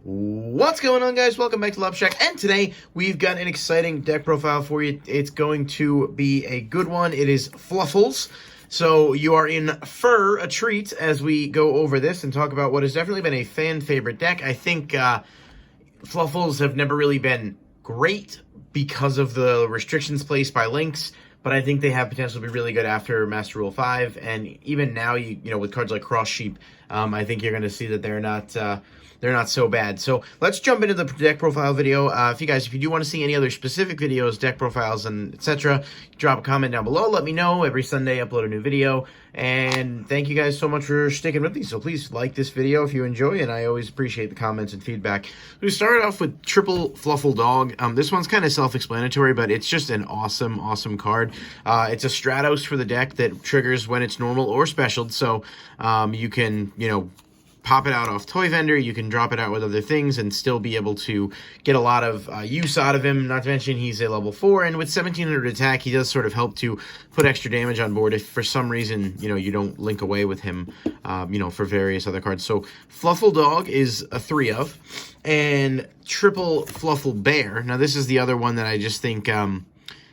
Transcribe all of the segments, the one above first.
What's going on, guys? Welcome back to Love Shack, and today we've got an exciting deck profile for you. It's going to be a good one. It is Fluffals. So you are in for a treat as we go over this and talk about what has definitely been a fan favorite deck. I think Fluffals have never really been great because of the restrictions placed by links, but I think they have potential to be really good after Master Rule 5, and even now, you know, with cards like Cross Sheep, I think you're going to see that they're not so bad. So let's jump into the deck profile video. If you do want to see any other specific videos, deck profiles, and etc., drop a comment down below. Let me know. Every Sunday, upload a new video. And thank you guys so much for sticking with me. So please like this video if you enjoy, and I always appreciate the comments and feedback. We started off with Triple Fluffal Dog. This one's kind of self-explanatory, but it's just an awesome, awesome card. It's a Stratos for the deck that triggers when it's normal or specialed. So you can, you know, pop it out off Toy Vendor, you can drop it out with other things and still be able to get a lot of use out of him. Not to mention he's a level 4, and with 1700 attack, he does sort of help to put extra damage on board if for some reason, you know, you don't link away with him, you know, for various other cards. So Fluffal Dog is a 3 of, and Triple Fluffal Bear. Now this is the other one that I just think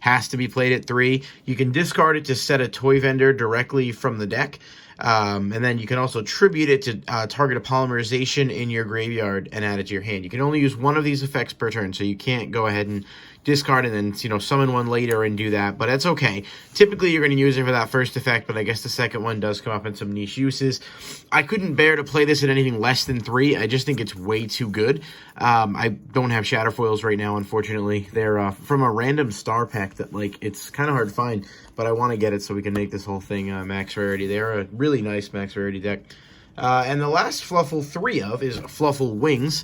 has to be played at 3. You can discard it to set a Toy Vendor directly from the deck. And then you can also tribute it to target a polymerization in your graveyard and add it to your hand. You can only use one of these effects per turn, so you can't go ahead and discard and then, you know, summon one later and do that, but that's okay. Typically, you're going to use it for that first effect, but I guess the second one does come up in some niche uses. I couldn't bear to play this at anything less than 3. I just think it's way too good. I don't have Shatterfoils right now, unfortunately. They're from a random star pack that, like, it's kind of hard to find, but I want to get it so we can make this whole thing max rarity. They're a really nice max rarity deck. And the last Fluffal 3 of is Fluffal Wings.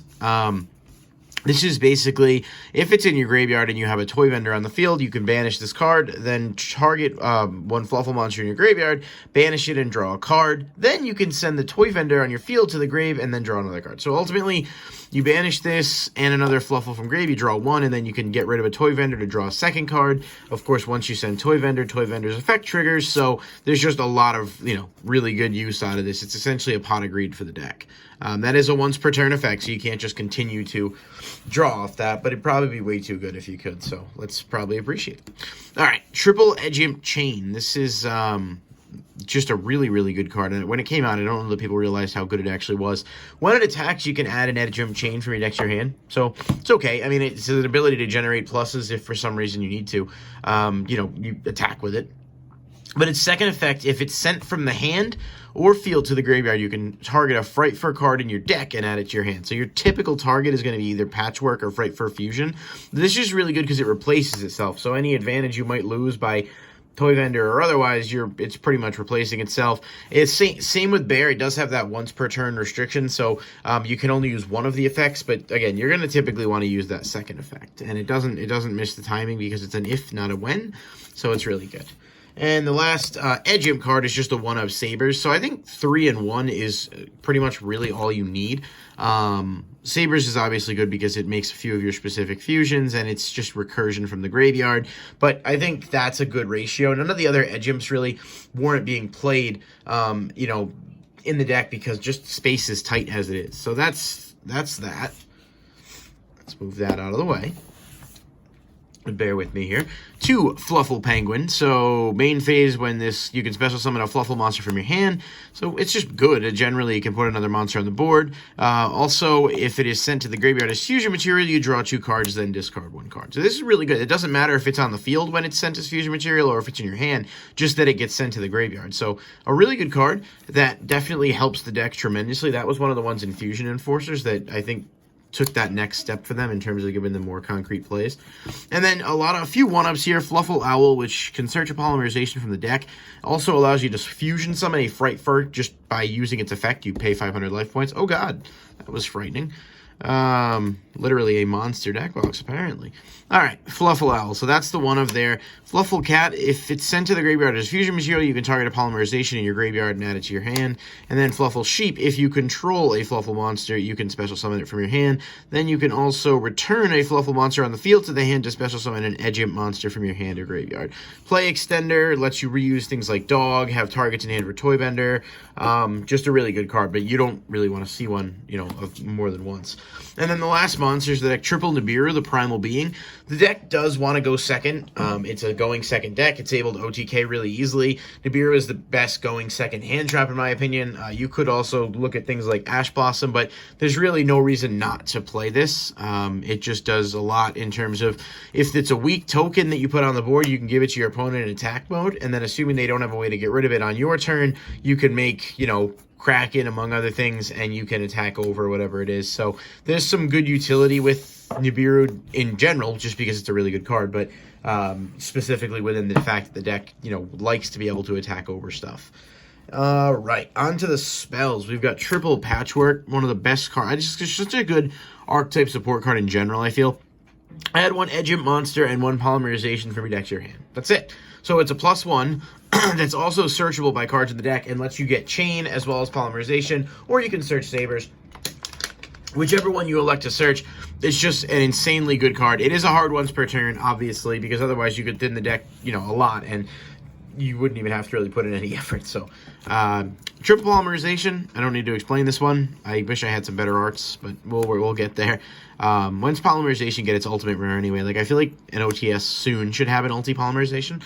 This is basically, if it's in your graveyard and you have a Toy Vendor on the field, you can banish this card, then target one Fluffal monster in your graveyard, banish it and draw a card. Then you can send the Toy Vendor on your field to the grave and then draw another card. So ultimately, you banish this and another Fluffal from grave, you draw one, and then you can get rid of a Toy Vendor to draw a second card. Of course, once you send Toy Vendor's effect triggers, so there's just a lot of, you know, really good use out of this. It's essentially a pot of greed for the deck. That is a once per turn effect, so you can't just continue to draw off that, but it'd probably be way too good if you could, so let's probably appreciate it. All right, Triple Edge Chain. This is just a really, really good card, and when it came out, I don't know that people realized how good it actually was. When it attacks, you can add an Edge Chain from your deck to your hand, so it's okay. I mean, it's an ability to generate pluses if for some reason you need to. You know, you attack with it. But its second effect, if it's sent from the hand or field to the graveyard, you can target a Frightfur card in your deck and add it to your hand. So your typical target is going to be either Patchwork or Frightfur Fusion. This is really good because it replaces itself. So any advantage you might lose by Toy Vendor or otherwise, it's pretty much replacing itself. It's same with Bear. It does have that once per turn restriction, so you can only use one of the effects. But again, you're going to typically want to use that second effect, and it doesn't miss the timing because it's an if, not a when. So it's really good. And the last Edge Imp card is just a 1 of Sabers. So I think 3 and 1 is pretty much really all you need. Sabers is obviously good because it makes a few of your specific fusions, and it's just recursion from the graveyard. But I think that's a good ratio. None of the other Edge Imps really warrant being played, you know, in the deck because just space is tight as it is. So that's that. Let's move that out of the way. Bear with me here. 2 Fluffal Penguin. So main phase, when this, you can special summon a Fluffal monster from your hand. So it's just good. Generally, you can put another monster on the board. Also, if it is sent to the graveyard as fusion material, you draw 2 cards, then discard 1 card. So this is really good. It doesn't matter if it's on the field when it's sent as fusion material or if it's in your hand, just that it gets sent to the graveyard. So a really good card that definitely helps the deck tremendously. That was one of the ones in Fusion Enforcers that I think took that next step for them in terms of giving them more concrete plays. And then a few 1-ups here. Fluffal Owl, which can search a polymerization from the deck. Also allows you to fusion summon a Frightfur just by using its effect. You pay 500 life points. Oh god, that was frightening. Literally a monster deck box, apparently. Alright, Fluffal Owl. So that's the 1 of there. Fluffal Cat, if it's sent to the graveyard as fusion material, you can target a polymerization in your graveyard and add it to your hand. And then Fluffal Sheep, if you control a Fluffal monster, you can special summon it from your hand. Then you can also return a Fluffal monster on the field to the hand to special summon an Edge Imp monster from your hand or graveyard. Play Extender lets you reuse things like Dog, have targets in hand for Toy Vendor. Just a really good card, but you don't really want to see one, you know, of more than once. And then the last monsters, the deck triple Nibiru, the Primal Being. The deck does want to go second. It's a going second deck. It's able to OTK really easily. Nibiru is the best going second hand trap, in my opinion. You could also look at things like Ash Blossom, but there's really no reason not to play this. It just does a lot in terms of, if it's a weak token that you put on the board, you can give it to your opponent in attack mode, and then assuming they don't have a way to get rid of it on your turn, you can make, Kraken, among other things, and you can attack over whatever it is. So there's some good utility with Nibiru in general, just because it's a really good card, but specifically within the fact that the deck, likes to be able to attack over stuff. Right, on to the spells. We've got triple Patchwork, one of the best cards. It's just a good archetype support card in general, I feel. I had one Edge Imp monster and one Polymerization from your deck to your hand. That's it. So it's a +1 that's also searchable by cards in the deck and lets you get Chain as well as Polymerization, or you can search Sabers. Whichever one you elect to search, it's just an insanely good card. It is a hard once per turn, obviously, because otherwise you could thin the deck, a lot, and you wouldn't even have to really put in any effort. So, triple Polymerization, I don't need to explain this one. I wish I had some better arts, but we'll get there. Once Polymerization get its ultimate rare anyway, I feel like an OTS soon should have an ulti Polymerization.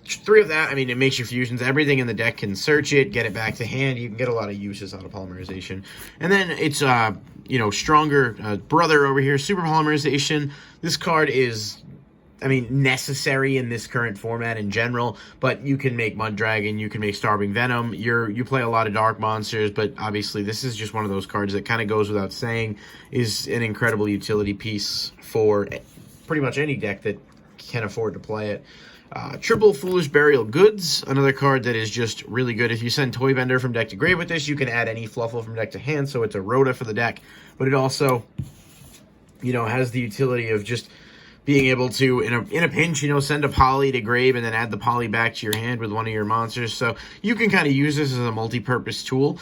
3 of that, it makes your fusions. Everything in the deck can search it, get it back to hand. You can get a lot of uses out of Polymerization. And then it's, stronger brother over here, Super Polymerization. This card is, necessary in this current format in general, but you can make Mud Dragon, you can make Starving Venom. You play a lot of dark monsters, but obviously this is just one of those cards that kind of goes without saying is an incredible utility piece for pretty much any deck that can afford to play it. Triple Foolish Burial Goods, another card that is just really good. If you send Toybender from deck to grave with this, you can add any Fluffal from deck to hand, so it's a Rhoda for the deck, but it also, has the utility of just being able to, in a pinch, send a Poly to grave and then add the Poly back to your hand with one of your monsters. So you can kind of use this as a multi-purpose tool.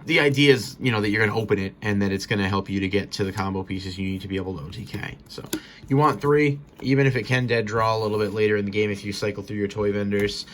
The idea is, that you're going to open it and that it's going to help you to get to the combo pieces you need to be able to OTK. So you want 3, even if it can dead draw a little bit later in the game if you cycle through your toy vendors.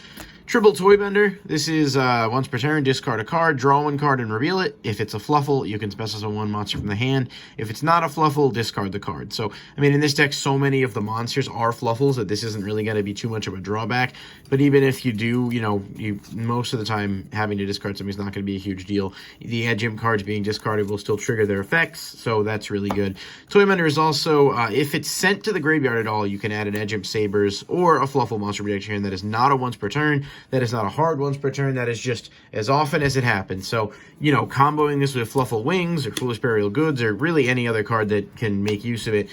Triple Toybender. This is once per turn, discard a card, draw 1 card, and reveal it. If it's a Fluffal, you can specify 1 monster from the hand. If it's not a Fluffal, discard the card. So, in this deck, so many of the monsters are Fluffals that this isn't really going to be too much of a drawback. But even if you do, you most of the time having to discard something is not going to be a huge deal. The Edge Imp cards being discarded will still trigger their effects, so that's really good. Toybender is also, if it's sent to the graveyard at all, you can add an Edge Imp Sabers or a Fluffal monster protection that is not a once per turn. That is not a hard once per turn. That is just as often as it happens. So, comboing this with Fluffal Wings or Foolish Burial Goods or really any other card that can make use of it,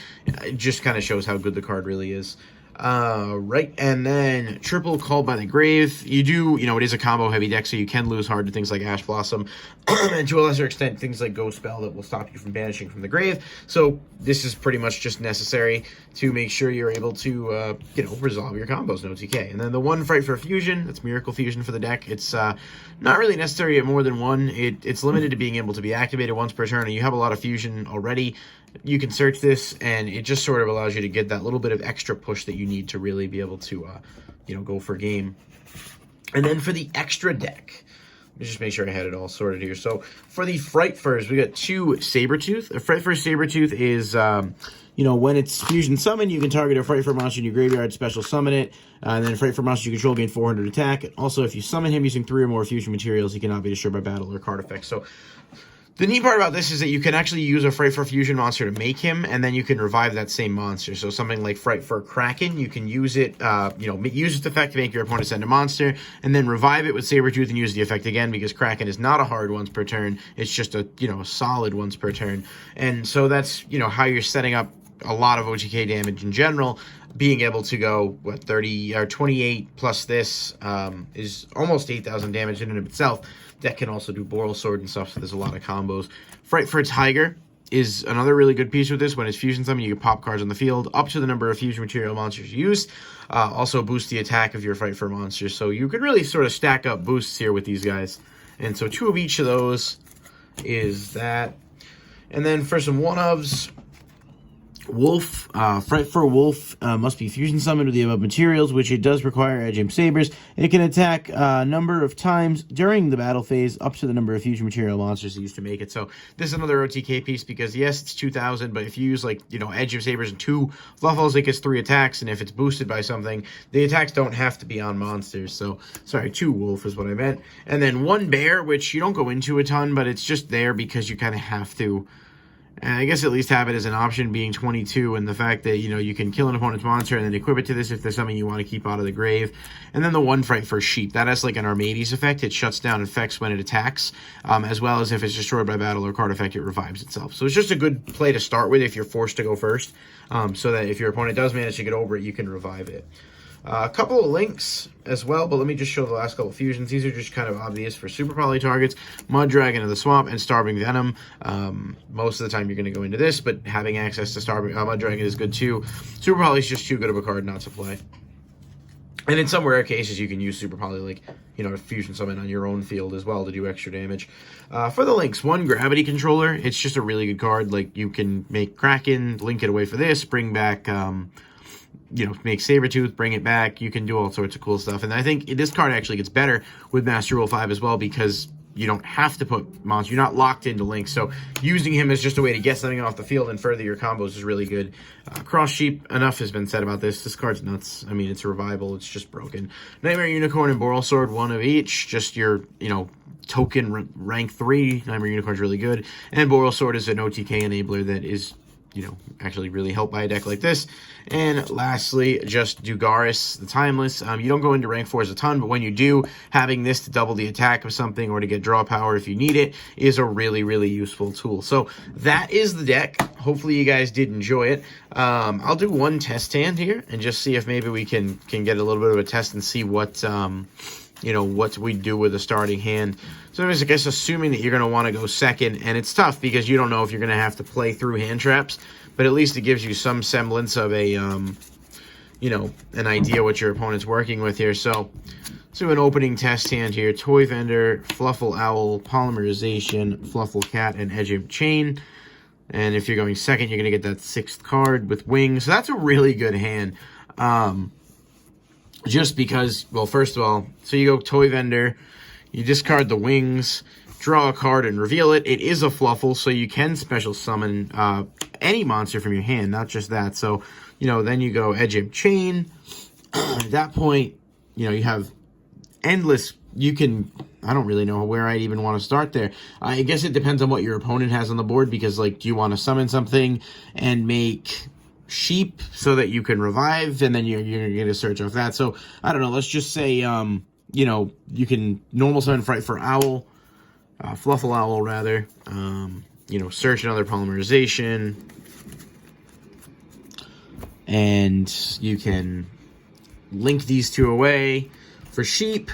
just kind of shows how good the card really is. Right, and then triple Called by the Grave. You do, it is a combo-heavy deck, so you can lose hard to things like Ash Blossom, and to a lesser extent, things like Ghost Spell that will stop you from banishing from the grave. So this is pretty much just necessary to make sure you're able to, resolve your combos in OTK. And then the one Frightfur Fusion, that's Miracle Fusion for the deck. It's not really necessary at more than 1. It's limited to being able to be activated once per turn, and you have a lot of fusion already. You can search this, and it just sort of allows you to get that little bit of extra push that you need to really be able to, go for game. And then for the extra deck, let me just make sure I had it all sorted here. So for the Frightfurs, we got 2 Sabertooth. A Frightfur Sabertooth is, when it's fusion summoned, you can target a Frightfur monster in your graveyard, special summon it, and then Frightfur monster you control gain 400 attack. Also, if you summon him using 3 or more fusion materials, he cannot be destroyed by battle or card effects. So the neat part about this is that you can actually use a Frightfur Fusion monster to make him, and then you can revive that same monster. So something like Frightfur Kraken, you can use it, use its effect to make your opponent send a monster, and then revive it with Sabertooth and use the effect again, because Kraken is not a hard once per turn. It's just a, solid once per turn. And so that's, how you're setting up a lot of OTK damage in general. Being able to go, 30 or 28 plus this is almost 8,000 damage in and of itself. Deck can also do Boral Sword and stuff, so there's a lot of combos. Frightfur Tiger is another really good piece with this. When it's fusion summon, you can pop cards on the field up to the number of fusion material monsters you use. Also boost the attack of your Frightfur monsters. So you could really sort of stack up boosts here with these guys. And so 2 of each of those is that. And then for some one-ofs, Wolf, Frightfur Wolf must be fusion summoned with the above materials, which it does require Edge Imp Sabers. It can attack a number of times during the battle phase, up to the number of fusion material monsters used to make it. So this is another OTK piece because, yes, it's 2,000, but if you use, like, you know, Edge Imp Sabers and 2 Fluffals, it gets 3 attacks, and if it's boosted by something, the attacks don't have to be on monsters. So, sorry, 2 Wolf is what I meant. And then 1 Bear, which you don't go into a ton, but it's just there because you kind of have to. And I guess at least have it as an option, being 22, and the fact that, you know, you can kill an opponent's monster and then equip it to this if there's something you want to keep out of the grave. And then the 1 Frightfur Sheep. That has like an Armades effect. It shuts down effects when it attacks, as well as if it's destroyed by battle or card effect, it revives itself. So it's just a good play to start with if you're forced to go first, so that if your opponent does manage to get over it, you can revive it. A couple of links as well, but let me just show the last couple fusions. These are just kind of obvious for Super Poly targets. Mud Dragon of the Swamp and Starving Venom. Most of the time you're going to go into this, but having access to Mud Dragon is good too. Super Poly is just too good of a card not to play. And in some rare cases, you can use Super Poly, like, you know, fusion summon on your own field as well to do extra damage. For the links, 1 Gravity Controller. It's just a really good card. Like, you can make Kraken, link it away for this, bring back... you know, make Sabretooth, bring it back. You can do all sorts of cool stuff. And I think this card actually gets better with Master Rule 5 as well because you don't have to put monsters. You're not locked into Link. So using him as just a way to get something off the field and further your combos is really good. Cross Sheep, enough has been said about this. This card's nuts. I mean, it's a revival. It's just broken. Nightmare Unicorn and Boral Sword, 1 of each. Just your, you know, token rank 3. Nightmare Unicorn's really good. And Boral Sword is an OTK enabler that is, you know, actually really helped by a deck like this. And lastly, just Dugaris, the Timeless. You don't go into rank 4s a ton, but when you do, having this to double the attack of something or to get draw power if you need it is a really, really useful tool. So that is the deck. Hopefully you guys did enjoy it. I'll do 1 test hand here and just see if maybe we can get a little bit of a test and see what... you know, what we do with a starting hand. So I guess assuming that you're going to want to go second, and it's tough because you don't know if you're going to have to play through hand traps, but at least it gives you some semblance of a, you know, an idea what your opponent's working with here. So let's do an opening test hand here. Toy Vendor, Fluffal Owl, Polymerization, Fluffal Cat, and Edge Imp Chain. And if you're going second, you're going to get that 6th card with Wings. So that's a really good hand. Just because, well, first of all, so you go Toy Vendor, you discard the Wings, draw a card and reveal it. It is a Fluffal, so you can special summon any monster from your hand, not just that. So, you know, then you go Edge Imp Chain. At that point, you know, you have endless, you can, I don't really know where I'd even want to start there. I guess it depends on what your opponent has on the board, because, like, do you want to summon something and make... Sheep so that you can revive, and then you're going to search off that. So, I don't know, let's just say, you know, you can normal summon Frightfur Owl, Fluffal Owl, rather, you know, search another Polymerization, and you can link these 2 away for Sheep.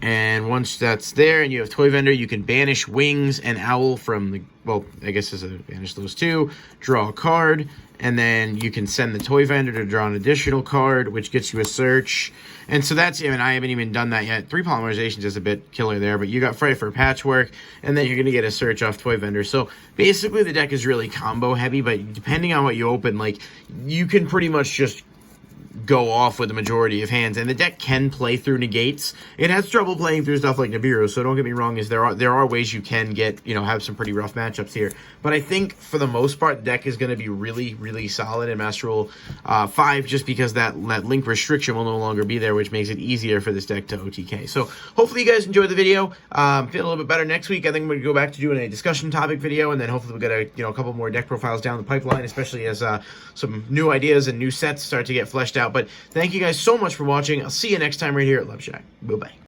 And once that's there and you have Toy Vendor, you can banish Wings and Owl from the, well, I guess as a banish those 2, draw a card, and then you can send the Toy Vendor to draw an additional card, which gets you a search. And so that's, I mean, I haven't even done that yet. 3 Polymerizations is a bit killer there, but you got Frightfur Patchwork, and then you're going to get a search off Toy Vendor. So basically the deck is really combo heavy, but depending on what you open, like, you can pretty much just go off with the majority of hands, and the deck can play through negates. It has trouble playing through stuff like Nibiru, so don't get me wrong, is there are ways you can get, you know, have some pretty rough matchups here. But I think for the most part, the deck is going to be really, really solid in Master Rule 5, just because that link restriction will no longer be there, which makes it easier for this deck to OTK. So hopefully you guys enjoyed the video. Feel a little bit better next week. I think I'm going to go back to doing a discussion topic video, and then hopefully we'll get a couple more deck profiles down the pipeline, especially as some new ideas and new sets start to get fleshed out. But thank you guys so much for watching. I'll see you next time right here at LubShack. Bye-bye.